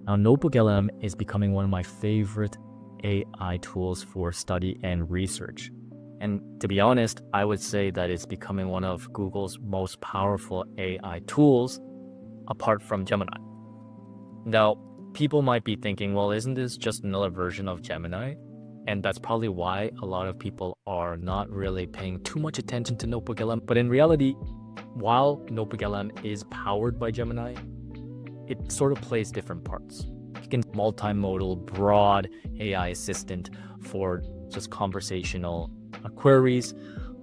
Now, NotebookLM is becoming one of my favorite AI tools for study and research. And to be honest, I would say that it's becoming one of Google's most powerful AI tools apart from Gemini. Now, people might be thinking, well, isn't this just another version of Gemini? And that's probably why a lot of people are not really paying too much attention to NotebookLM. But in reality, while NotebookLM is powered by Gemini, it sort of plays different parts. You can multimodal, broad AI assistant for just conversational queries,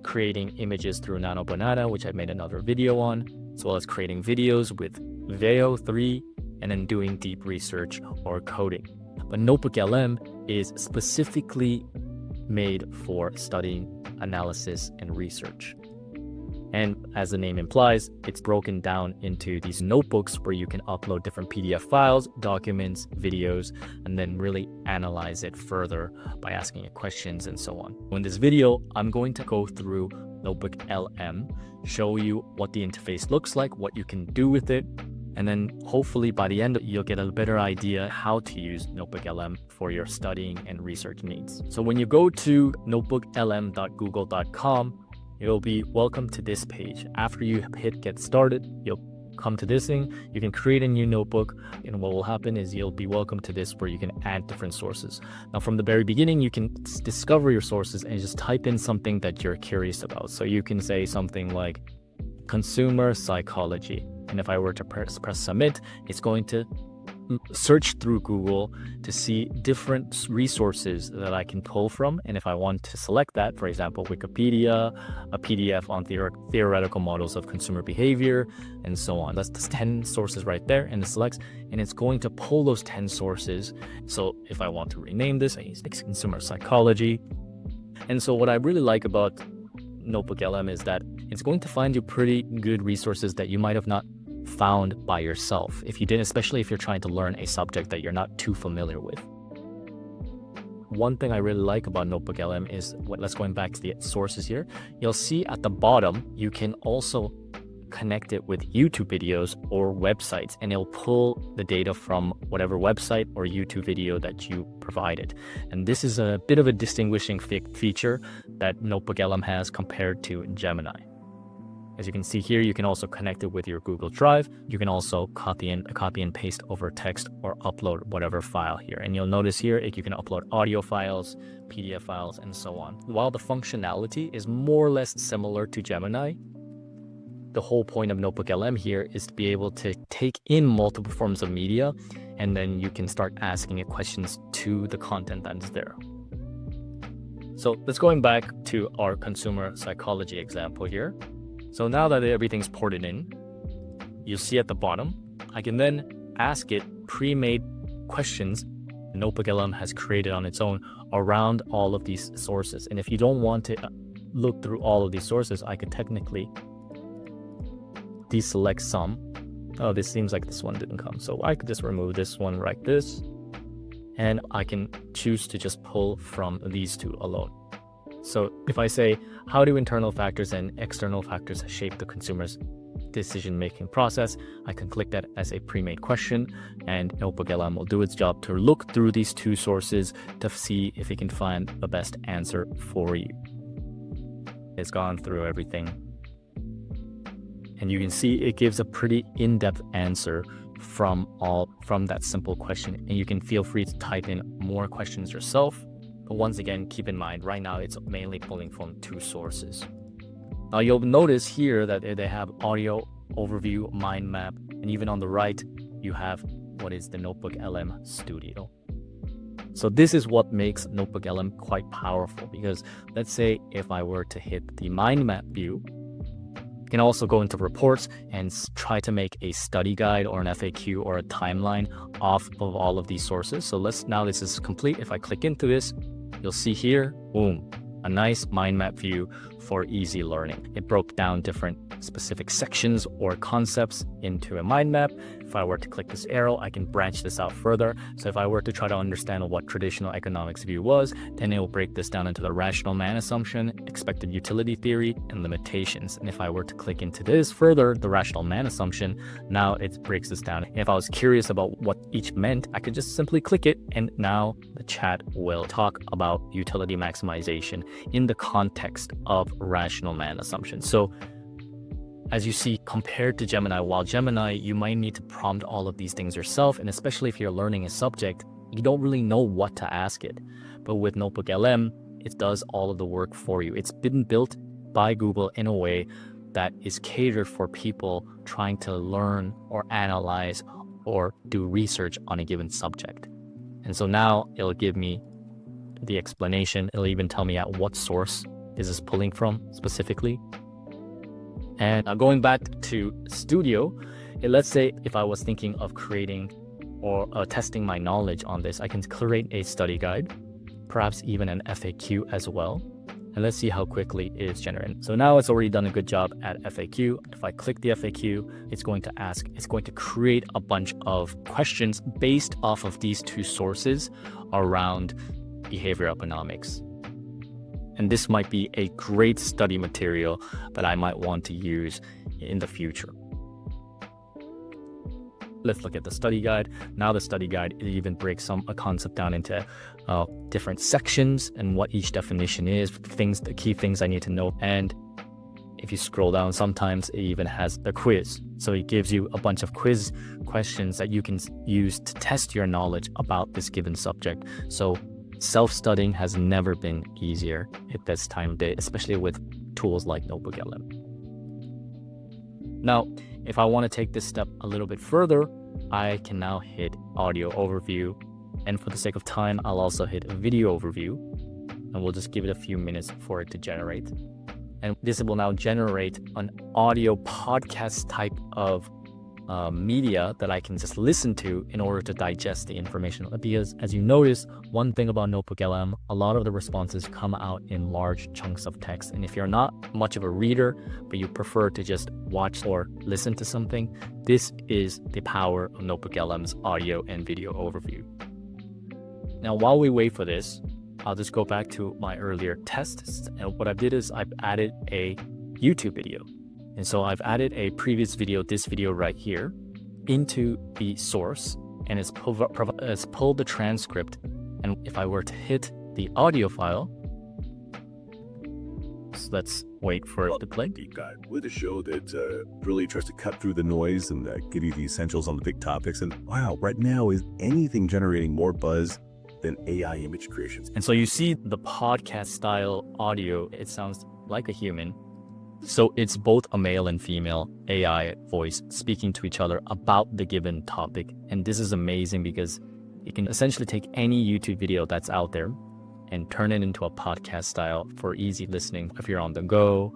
creating images through NanoBanana, which I made another video on, as well as creating videos with Veo 3, and then doing deep research or coding. But NotebookLM is specifically made for studying, analysis, and research. And as the name implies, it's broken down into these notebooks where you can upload different PDF files, documents, videos, and then really analyze it further by asking it questions and so on. In this video, I'm going to go through NotebookLM, show you what the interface looks like, what you can do with it, and then hopefully by the end, you'll get a better idea how to use NotebookLM for your studying and research needs. So when you go to notebooklm.google.com, you'll be welcome to this page. After you hit get started, you'll come to this thing. You can create a new notebook, and what will happen is you'll be welcome to this where you can add different sources. Now, from the very beginning, you can discover your sources and just type in something that you're curious about. So you can say something like consumer psychology. And if I were to press submit, it's going to search through Google to see different resources that I can pull from. And if I want to select that, for example, Wikipedia, a PDF on theoretical models of consumer behavior, and so on. That's 10 sources right there, and it selects, and it's going to pull those 10 sources. So if I want to rename this, I use consumer psychology. And so what I really like about NotebookLM is that it's going to find you pretty good resources that you might have not found by yourself if you did, especially if you're trying to learn a subject that you're not too familiar with. One thing I really like about NotebookLM is let's going back to the sources here. You'll see at the bottom you can also connect it with YouTube videos or websites, and it'll pull the data from whatever website or YouTube video that you provided. And this is a bit of a distinguishing feature that NotebookLM has compared to Gemini. As you can see here, you can also connect it with your Google Drive. You can also copy and paste over text or upload whatever file here. And you'll notice here, you can upload audio files, PDF files, and so on. While the functionality is more or less similar to Gemini, the whole point of NotebookLM here is to be able to take in multiple forms of media, and then you can start asking it questions to the content that is there. So let's going back to our consumer psychology example here. So now that everything's ported in, you'll see at the bottom, I can then ask it pre-made questions NotebookLM has created on its own around all of these sources. And if you don't want to look through all of these sources, I could technically deselect some. Oh, this seems like this one didn't come. So I could just remove this one like this, and I can choose to just pull from these two alone. So if I say, how do internal factors and external factors shape the consumer's decision-making process, I can click that as a pre-made question, and NotebookLM will do its job to look through these two sources to see if it can find the best answer for you. It's gone through everything, and you can see it gives a pretty in-depth answer from that simple question, and you can feel free to type in more questions yourself. But once again, keep in mind, right now it's mainly pulling from two sources. Now you'll notice here that they have audio, overview, mind map, and even on the right, you have what is the NotebookLM Studio. So this is what makes NotebookLM quite powerful, because let's say if I were to hit the mind map view, you can also go into reports and try to make a study guide or an FAQ or a timeline off of all of these sources. So now this is complete. If I click into this, you'll see here, boom, a nice mind map view for easy learning. It broke down different specific sections or concepts into a mind map. If I were to click this arrow, I can branch this out further. So if I were to try to understand what traditional economics view was, then it will break this down into the rational man assumption, expected utility theory, and limitations. And if I were to click into this further, the rational man assumption, now it breaks this down. If I was curious about what each meant, I could just simply click it, and now the chat will talk about utility maximization in the context of rational man assumption. So as you see, compared to Gemini, while Gemini, you might need to prompt all of these things yourself, and especially if you're learning a subject, you don't really know what to ask it. But with NotebookLM, it does all of the work for you. It's been built by Google in a way that is catered for people trying to learn or analyze or do research on a given subject. And so now it'll give me the explanation. It'll even tell me at what source is this pulling from specifically. And going back to Studio, let's say if I was thinking of creating or testing my knowledge on this, I can create a study guide, perhaps even an FAQ as well. And let's see how quickly it is generated. So now it's already done a good job at FAQ. If I click the FAQ, it's going to create a bunch of questions based off of these two sources around behavioral economics. And this might be a great study material that I might want to use in the future. Let's look at the study guide. Now the study guide, it even breaks a concept down into different sections and what each definition is, the key things I need to know. And if you scroll down, sometimes it even has the quiz. So it gives you a bunch of quiz questions that you can use to test your knowledge about this given subject. So self-studying has never been easier at this time of day, especially with tools like NotebookLM. Now, if I want to take this step a little bit further, I can now hit audio overview. And for the sake of time, I'll also hit video overview. And we'll just give it a few minutes for it to generate. And this will now generate an audio podcast type of media that I can just listen to in order to digest the information. Because as you notice, one thing about NotebookLM, a lot of the responses come out in large chunks of text. And if you're not much of a reader, but you prefer to just watch or listen to something, this is the power of NotebookLM's audio and video overview. Now, while we wait for this, I'll just go back to my earlier tests. And what I did is I've added a YouTube video. And so I've added a previous video, this video right here, into the source, and it's pulled the transcript. And if I were to hit the audio file, so let's wait for it to play. Deep dive with a show that really tries to cut through the noise and give you the essentials on the big topics. And wow, right now, is anything generating more buzz than AI image creations? And so you see the podcast style audio, it sounds like a human. So it's both a male and female AI voice speaking to each other about the given topic. And this is amazing because you can essentially take any YouTube video that's out there and turn it into a podcast style for easy listening if you're on the go.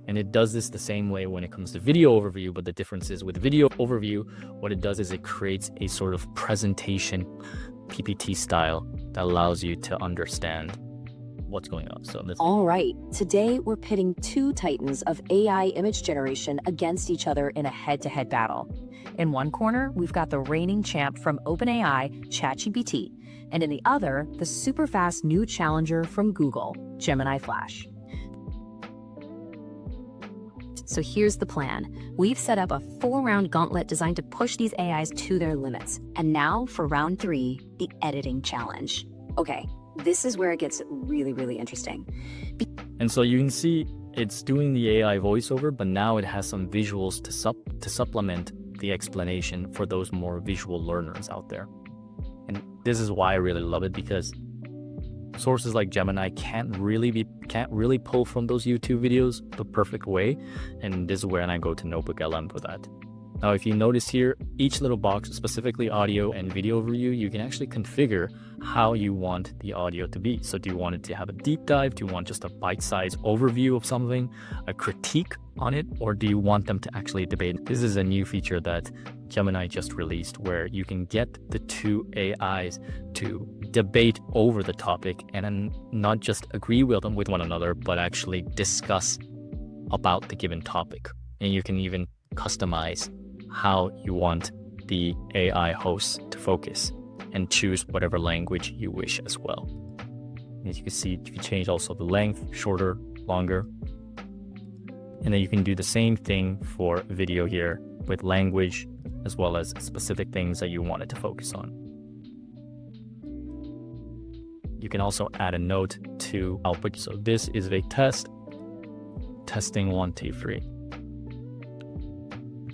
And it does this the same way when it comes to video overview, but the difference is with video overview, what it does is it creates a sort of presentation PPT style that allows you to understand what's going on. So all right, today we're pitting two titans of AI image generation against each other in a head-to-head battle. In one corner, we've got the reigning champ from OpenAI, ChatGPT, and in the other, the super fast new challenger from Google, Gemini Flash. So here's the plan. We've set up a 4-round gauntlet designed to push these AIs to their limits. And now for round 3, the editing challenge. Okay, this is where it gets really, really interesting. And so you can see it's doing the AI voiceover, but now it has some visuals to supplement the explanation for those more visual learners out there. And this is why I really love it, because sources like Gemini can't really pull from those YouTube videos the perfect way. And this is where I go to NotebookLM for that. Now, if you notice here, each little box, specifically audio and video overview, you can actually configure how you want the audio to be. So do you want it to have a deep dive? Do you want just a bite-sized overview of something, a critique on it? Or do you want them to actually debate? This is a new feature that Gemini just released where you can get the two AIs to debate over the topic and then not just agree with them with one another, but actually discuss about the given topic. And you can even customize how you want the AI host to focus and choose whatever language you wish as well. As you can see, you can change also the length, shorter, longer. And then you can do the same thing for video here with language as well as specific things that you want it to focus on. You can also add a note to output. So this is a test, testing 1, 2, 3.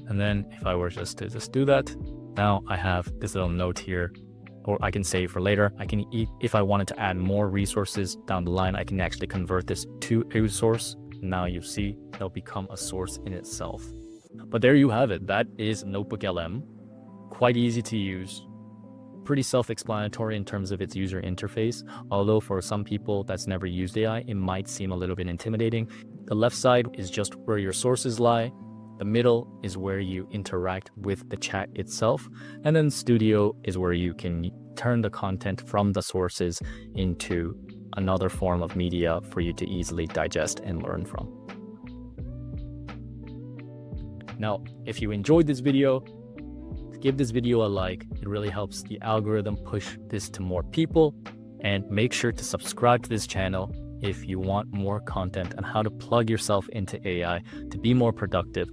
And then if I were just to do that, now I have this little note here, or I can save for later. I can, if I wanted to add more resources down the line, I can actually convert this to a source. Now you see it'll become a source in itself. But there you have it. That is NotebookLM. Quite easy to use. Pretty self-explanatory in terms of its user interface. Although for some people that's never used AI, it might seem a little bit intimidating. The left side is just where your sources lie. The middle is where you interact with the chat itself. And then Studio is where you can turn the content from the sources into another form of media for you to easily digest and learn from. Now, if you enjoyed this video, give this video a like. It really helps the algorithm push this to more people. And make sure to subscribe to this channel if you want more content on how to plug yourself into AI to be more productive